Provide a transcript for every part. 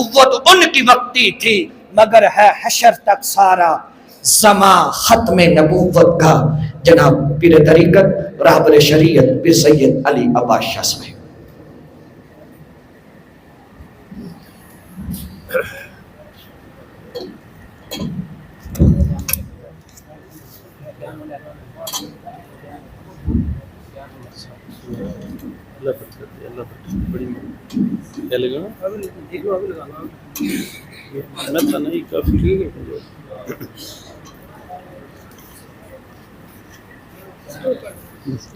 نبوت ان کی وقتی تھی، مگر ہے حشر تک سارا زمان ختم نبوت کا۔ جناب پیر طریقت رہبر شریعت پیر سید علی عباس شاہ صاحب۔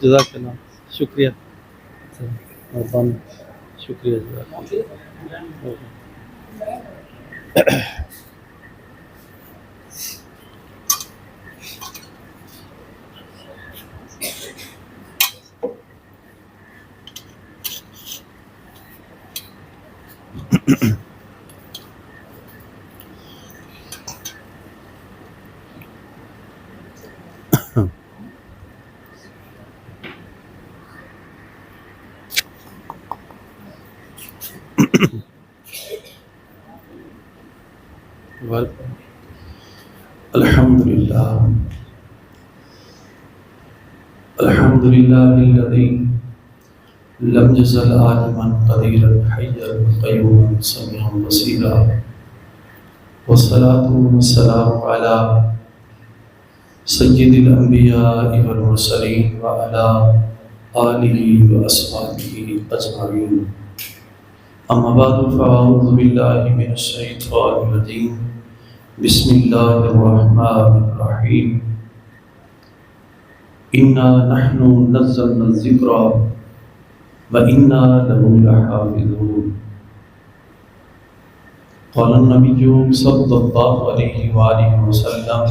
جزاک اللہ، شکریہ، مہربانی، شکریہ جزاک اللہ۔ الحمد لله الذي لم يزل عالما قديرا حيا قيوما سميعا بصيرا، والصلاة والسلام على سيد الأنبياء والمرسلين وعلى آله وأصحابه أجمعين، أما بعد فأعوذ بالله من الشيطان الرجيم، بسم الله الرحمن الرحيم، إنا نحن نزلنا الذكر وإنا له لحافظون۔ قال النبي صلى الله عليه وآله وسلم،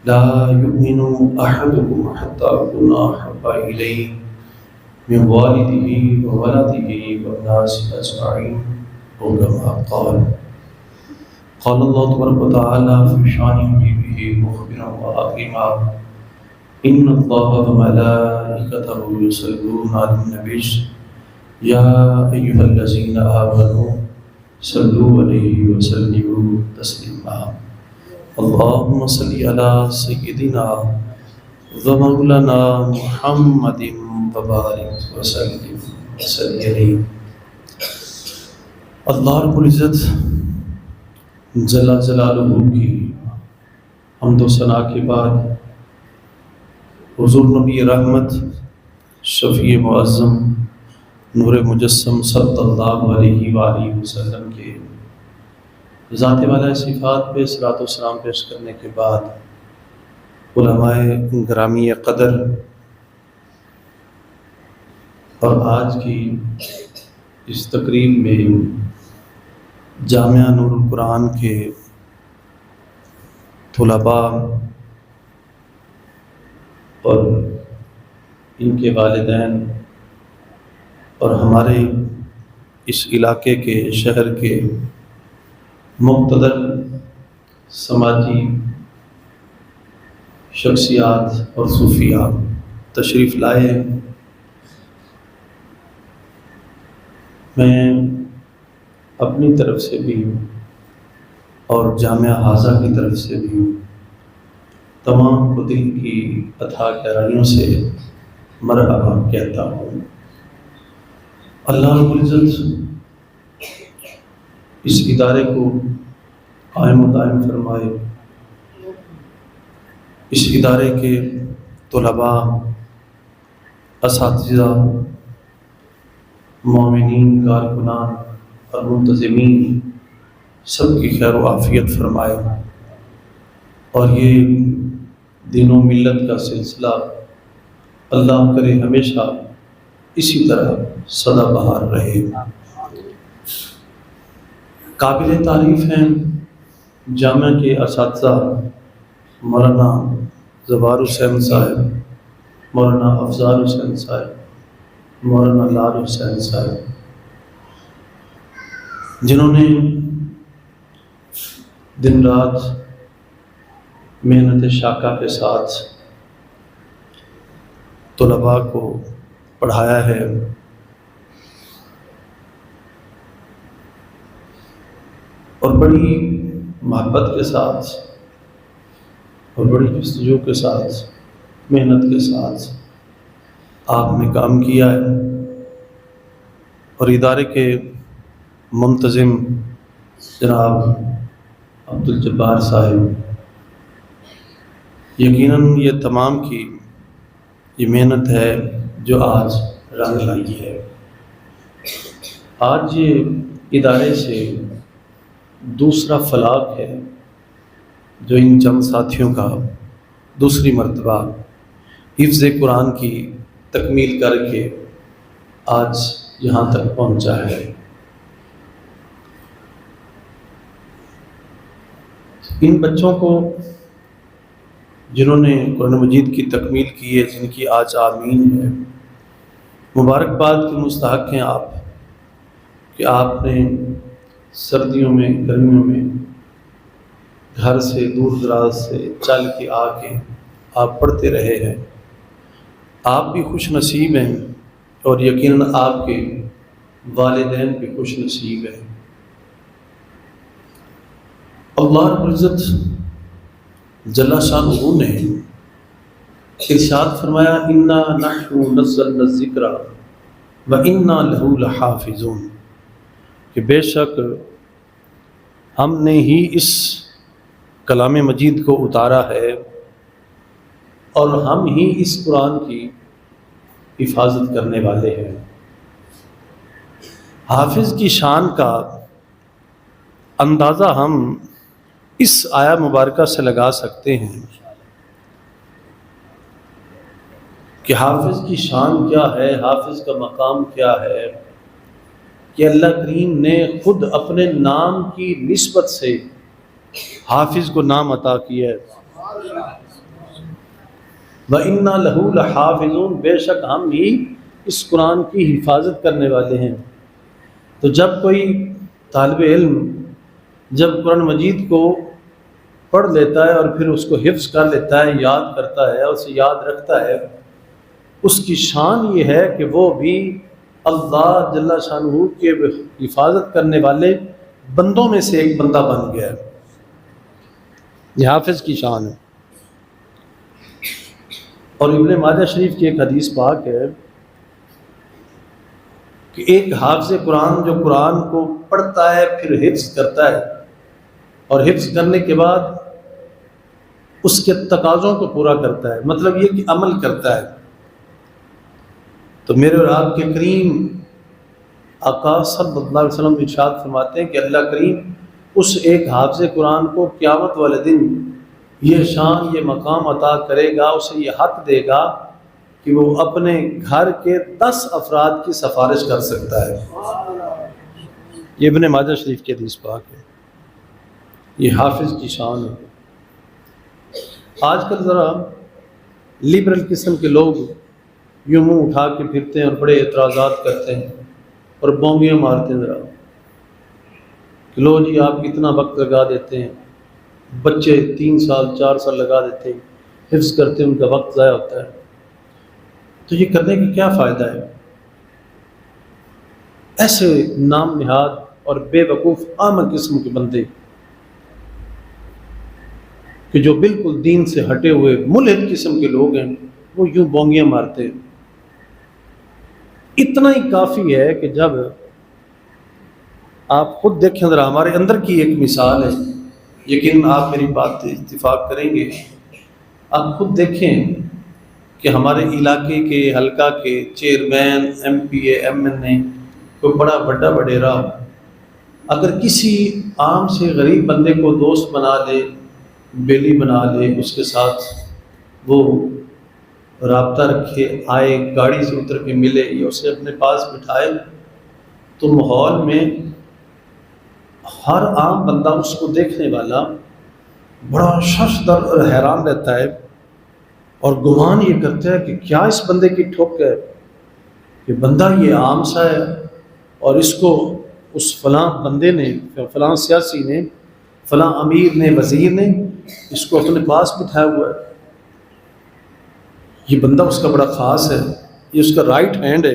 لا يؤمن أحدكم حتى أكون أحب إليه من والده وولده والناس أجمعين، أو كما قال۔ قال الله تبارك وتعالى في شأن حبيبه مخبرا وحكيما، إن الله وملائكته يصلون على النبي يا أيها الذين آمنوا صلوا عليه وسلموا تسليما، اللهم صل على سيدنا ومولانا محمد وبارك وسلم عليه۔ اللہ رب العزت جل جلالہ کی حمد و ثنا کے بعد حضور نبی رحمت شفیع معظم نور مجسم صلی اللہ علیہ وآلہ وسلم کے ذات والا صفات پہ صلاۃ و سلام پیش کرنے کے بعد علماء گرامی قدر اور آج کی اس تقریب میں جامعہ نور القرآن کے طلباء اور ان کے والدین اور ہمارے اس علاقے کے شہر کے مقتدر سماجی شخصیات اور صوفیات تشریف لائے، میں اپنی طرف سے بھی اور جامعہ حاضہ کی طرف سے بھی تمام کو دل کی اتھاہ گہرائیوں سے مرحبا کہتا ہوں۔ اللہ رب العزت اس ادارے کو قائم و دائم فرمائے، اس ادارے کے طلباء، اساتذہ، مومنین، کارکنان اور منتظمین سب کی خیر و عافیت فرمائے، اور یہ دین و ملت کا سلسلہ اللہ کرے ہمیشہ اسی طرح سدا بہار رہے۔ قابل تعریف ہیں جامعہ کے اساتذہ مولانا زبار حسین صاحب، مولانا افضال حسین صاحب، مولانا لال حسین صاحب، جنہوں نے دن رات محنت شاقہ کے ساتھ طلباء کو پڑھایا ہے۔ اور بڑی محبت کے ساتھ اور بڑی جستجو کے ساتھ محنت کے ساتھ آپ نے کام کیا ہے، اور ادارے کے منتظم جناب عبدالجبار صاحب، یقیناً یہ تمام کی یہ محنت ہے جو آج رنگ لائی ہے۔ آج یہ ادارے سے دوسرا فلاح ہے جو ان چند ساتھیوں کا دوسری مرتبہ حفظ قرآن کی تکمیل کر کے آج یہاں تک پہنچا ہے۔ ان بچوں کو جنہوں نے قرآن مجید کی تکمیل کی ہے، جن کی آج آمین ہے، مبارکباد کے مستحق ہیں آپ کہ آپ نے سردیوں میں گرمیوں میں گھر سے دور دراز سے چل کے آ کے آپ پڑھتے رہے ہیں۔ آپ بھی خوش نصیب ہیں اور یقیناً آپ کے والدین بھی خوش نصیب ہیں۔ اللہ رب العزت جل شانہ نے ارشاد فرمایا انا نحن نزلنا الذکر وانا لہ لحافظون، کہ بے شک ہم نے ہی اس کلام مجید کو اتارا ہے اور ہم ہی اس قرآن کی حفاظت کرنے والے ہیں۔ حافظ کی شان کا اندازہ ہم اس آیہ مبارکہ سے لگا سکتے ہیں کہ حافظ کی شان کیا ہے، حافظ کا مقام کیا ہے، کہ اللہ کریم نے خود اپنے نام کی نسبت سے حافظ کو نام عطا کیا ہے۔ وَإِنَّا لَهُ لَحَافِظُونَ، بے شک ہم ہی اس قرآن کی حفاظت کرنے والے ہیں۔ تو جب کوئی طالب علم جب قرآن مجید کو پڑھ لیتا ہے اور پھر اس کو حفظ کر لیتا ہے، یاد کرتا ہے، اسے یاد رکھتا ہے، اس کی شان یہ ہے کہ وہ بھی اللہ جل شانہ کے حفاظت کرنے والے بندوں میں سے ایک بندہ بن گیا ہے۔ یہ حافظ کی شان ہے۔ اور ابن ماجہ شریف کی ایک حدیث پاک ہے کہ ایک حافظ قرآن جو قرآن کو پڑھتا ہے پھر حفظ کرتا ہے، اور حفظ کرنے کے بعد اس کے تقاضوں کو پورا کرتا ہے، مطلب یہ کہ عمل کرتا ہے، تو میرے اور آپ کے کریم آقا صلی اللہ علیہ وسلم ارشاد فرماتے ہیں کہ اللہ کریم اس ایک حافظ قرآن کو قیامت والے دن یہ شان، یہ مقام عطا کرے گا، اسے یہ حق دے گا کہ وہ اپنے گھر کے 10 افراد کی سفارش کر سکتا ہے۔ یہ ابن ماجہ شریف کی حدیث پاک ہے۔ یہ حافظ کی شان ہے۔ آج کل ذرا لبرل قسم کے لوگ یوں منہ اٹھا کے پھرتے ہیں اور بڑے اعتراضات کرتے ہیں اور بونگیاں مارتے ہیں، ذرا کہ لو جی آپ کتنا وقت لگا دیتے ہیں، بچے 3 سال 4 سال لگا دیتے ہیں حفظ کرتے ہیں، ان کا وقت ضائع ہوتا ہے، تو یہ کرنے کا کیا فائدہ ہے؟ ایسے نام نہاد اور بے وقوف عام قسم کے بندے کہ جو بالکل دین سے ہٹے ہوئے ملحد قسم کے لوگ ہیں، وہ یوں بونگیاں مارتے ہیں۔ اتنا ہی کافی ہے کہ جب آپ خود دیکھیں، ذرا ہمارے اندر کی ایک مثال ہے، یقیناً آپ میری بات سے اتفاق کریں گے، آپ خود دیکھیں کہ ہمارے علاقے کے حلقہ کے چیئرمین، ایم پی اے، ایم این اے، کوئی بڑا بڑا وڈیرا اگر کسی عام سے غریب بندے کو دوست بنا لے، بیلی بنا لے، اس کے ساتھ وہ رابطہ رکھے، آئے، گاڑی سے اتر کے ملے یا اسے اپنے پاس بٹھائے، تو ماحول میں ہر عام بندہ اس کو دیکھنے والا بڑا ششدر اور حیران رہتا ہے اور گمان یہ کرتا ہے کہ کیا اس بندے کی ٹھوک ہے کہ بندہ یہ عام سا ہے اور اس کو اس فلاں بندے نے، فلاں سیاسی نے، فلاں امیر نے، وزیر نے اس کو اپنے پاس بٹھایا ہوا ہے، یہ بندہ اس کا بڑا خاص ہے، یہ اس کا رائٹ ہینڈ ہے۔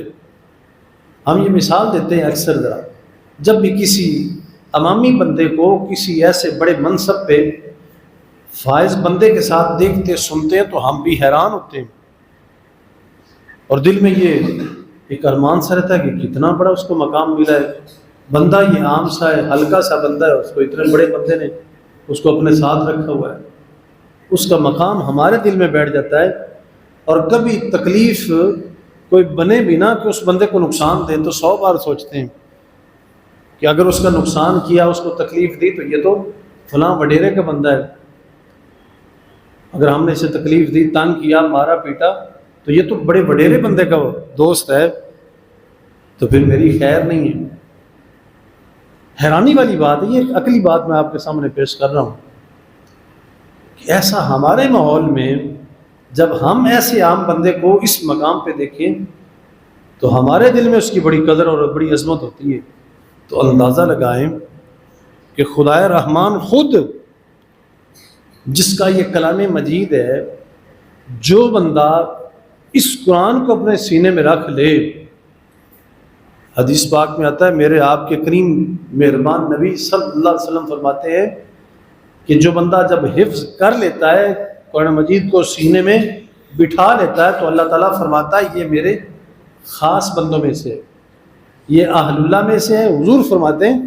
ہم یہ مثال دیتے ہیں اکثر، ذرا جب بھی کسی عوامی بندے کو کسی ایسے بڑے منصب پہ فائز بندے کے ساتھ دیکھتے سنتے ہیں تو ہم بھی حیران ہوتے ہیں، اور دل میں یہ ایک ارمان سا رہتا ہے کہ کتنا بڑا اس کو مقام ملا ہے. بندہ یہ عام سا ہے، ہلکا سا بندہ ہے، اس کو اتنے بڑے بندے نے اس کو اپنے ساتھ رکھا ہوا ہے. اس کا مقام ہمارے دل میں بیٹھ جاتا ہے، اور کبھی تکلیف کوئی بنے بھی نہ کہ اس بندے کو نقصان دے تو 100 بار سوچتے ہیں کہ اگر اس کا نقصان کیا، اس کو تکلیف دی، تو یہ تو فلاں وڈیرے کا بندہ ہے. اگر ہم نے اسے تکلیف دی، تنگ کیا، مارا پیٹا، تو یہ تو بڑے وڈیرے بندے کا دوست ہے، تو پھر میری خیر نہیں ہے. حیرانی والی بات ہے، یہ ایک عقلی بات میں آپ کے سامنے پیش کر رہا ہوں کہ ایسا ہمارے ماحول میں جب ہم ایسے عام بندے کو اس مقام پہ دیکھیں تو ہمارے دل میں اس کی بڑی قدر اور بڑی عظمت ہوتی ہے. تو اندازہ لگائیں کہ خدائے رحمان خود جس کا یہ کلام مجید ہے، جو بندہ اس قرآن کو اپنے سینے میں رکھ لے، حدیث پاک میں آتا ہے، میرے آپ کے کریم مہربان نبی صلی اللہ علیہ وسلم فرماتے ہیں کہ جو بندہ جب حفظ کر لیتا ہے، قرآن مجید کو سینے میں بٹھا لیتا ہے، تو اللہ تعالیٰ فرماتا ہے یہ میرے خاص بندوں میں سے ہے، یہ اہل اللہ میں سے ہے. حضور فرماتے ہیں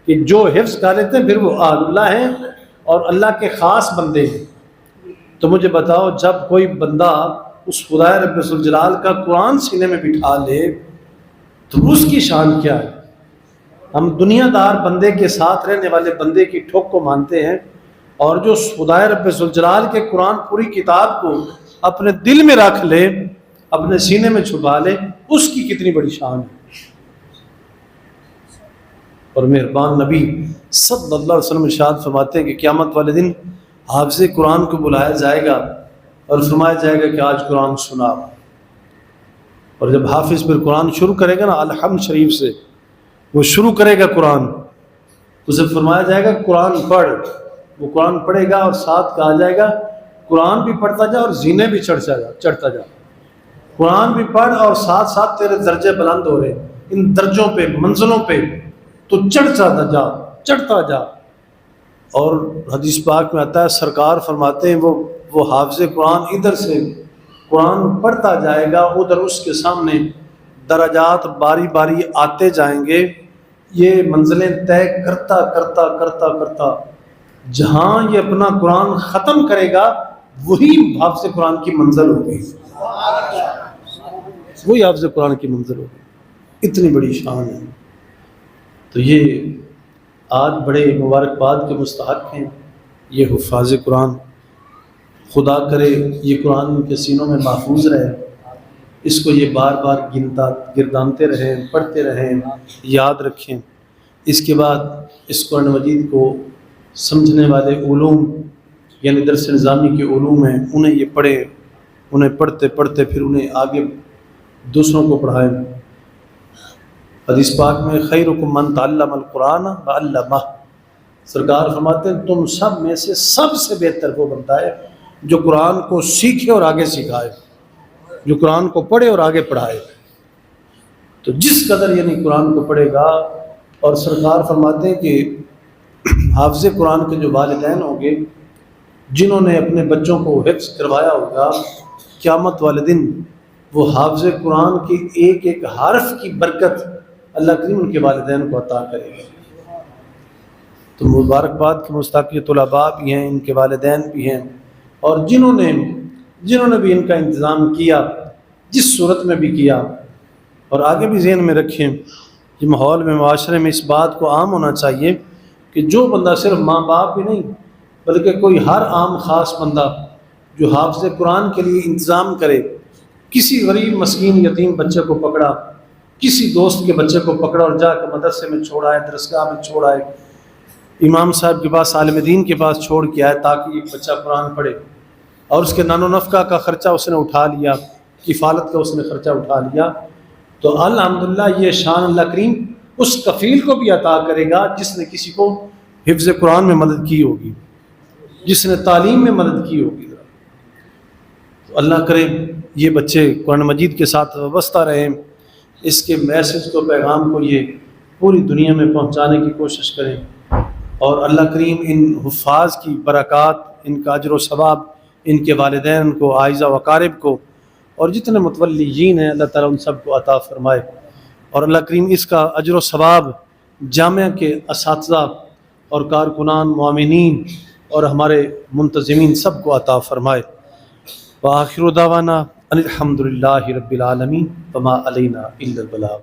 کہ جو حفظ کر لیتے ہیں پھر وہ اہل اللہ ہیں اور اللہ کے خاص بندے ہیں. تو مجھے بتاؤ، جب کوئی بندہ اس خدائے رب ذوالجلال کا قرآن سینے میں بٹھا لے تو اس کی شان کیا ہے؟ ہم دنیا دار بندے کے ساتھ رہنے والے بندے کی ٹھوک کو مانتے ہیں، اور جو خدائے رب ذوالجلال کے قرآن پوری کتاب کو اپنے دل میں رکھ لے، اپنے سینے میں چھپا لے، اس کی کتنی بڑی شان ہے. اور مہربان نبی صلی اللہ علیہ وسلم ارشاد فرماتے ہیں کہ قیامت والے دن حافظ قرآن کو بلایا جائے گا اور فرمایا جائے گا کہ آج قرآن سنا. اور جب حافظ پھر قرآن شروع کرے گا نا، الحمد شریف سے وہ شروع کرے گا قرآن، تو اسے فرمایا جائے گا قرآن پڑھ. وہ قرآن پڑھے گا اور ساتھ کہا جائے گا قرآن بھی پڑھتا جا اور زینے بھی چڑھتا جا. قرآن بھی پڑھ اور ساتھ ساتھ تیرے درجے بلند ہو رہے، ان درجوں پہ، منزلوں پہ تو چڑھتا جا. اور حدیث پاک میں آتا ہے، سرکار فرماتے ہیں وہ حافظ قرآن ادھر سے قرآن پڑھتا جائے گا، ادھر اس کے سامنے درجات باری باری آتے جائیں گے. یہ منزلیں طے کرتا کرتا کرتا کرتا جہاں یہ اپنا قرآن ختم کرے گا، وہی حافظ قرآن کی منزل ہوگی، وہی حافظ قرآن کی منزل ہوگی. اتنی بڑی شان ہے. تو یہ آج بڑے مبارکباد کے مستحق ہیں یہ حفاظ قرآن. خدا کرے یہ قرآن ان کے سینوں میں محفوظ رہے، اس کو یہ بار بار گردانتے رہیں، پڑھتے رہیں، یاد رکھیں. اس کے بعد اس قرآن مجید کو سمجھنے والے علوم، یعنی درس نظامی کے علوم ہیں، انہیں یہ پڑھیں، انہیں پڑھتے پڑھتے پھر انہیں آگے دوسروں کو پڑھائیں. حدیث پاک میں خیرکم من تعلم القرآن وعلمہ، سرکار فرماتے ہیں تم سب میں سے سب سے بہتر وہ بنتا ہے جو قرآن کو سیکھے اور آگے سکھائے، جو قرآن کو پڑھے اور آگے پڑھائے. تو جس قدر یعنی قرآن کو پڑھے گا، اور سرکار فرماتے ہیں کہ حافظ قرآن کے جو والدین ہوں گے، جنہوں نے اپنے بچوں کو حفظ کروایا ہوگا، قیامت والے دن وہ حافظ قرآن کے ایک ایک حرف کی برکت اللہ کریم ان کے والدین کو عطا کرے گا. تو مبارکباد کے مستحق یہ طلباء بھی ہیں، ان کے والدین بھی ہیں، اور جنہوں نے بھی ان کا انتظام کیا، جس صورت میں بھی کیا. اور آگے بھی ذہن میں رکھیں کہ ماحول میں، معاشرے میں اس بات کو عام ہونا چاہیے کہ جو بندہ صرف ماں باپ ہی نہیں بلکہ کوئی ہر عام خاص بندہ جو حافظ قرآن کے لیے انتظام کرے، کسی غریب مسکین یتیم بچے کو پکڑا، کسی دوست کے بچے کو پکڑا اور جا کے مدرسے میں چھوڑا ہے، درسگاہ میں چھوڑا ہے، امام صاحب کے پاس، عالم دین کے پاس چھوڑ کے آئے تاکہ ایک بچہ قرآن پڑھے، اور اس کے نان و نفقہ کا خرچہ اس نے اٹھا لیا، کفالت کا اس نے خرچہ اٹھا لیا، تو الحمدللہ یہ شان اللہ کریم اس کفیل کو بھی عطا کرے گا جس نے کسی کو حفظ قرآن میں مدد کی ہوگی، جس نے تعلیم میں مدد کی ہوگی. تو اللہ کرے یہ بچے قرآن مجید کے ساتھ وابستہ رہیں، اس کے میسج کو، پیغام کو یہ پوری دنیا میں پہنچانے کی کوشش کریں، اور اللہ کریم ان حفاظ کی برکات، ان کا اجر و ثواب ان کے والدین کو، آئزہ و اقارب کو، اور جتنے متولیین ہیں اللہ تعالیٰ ان سب کو عطا فرمائے، اور اللہ کریم اس کا اجر و ثواب جامعہ کے اساتذہ اور کارکنان، معاونین اور ہمارے منتظمین سب کو عطا فرمائے۔ وآخر دعوانا ان الحمد للہ رب العالمین وما علینا الا البلاغ۔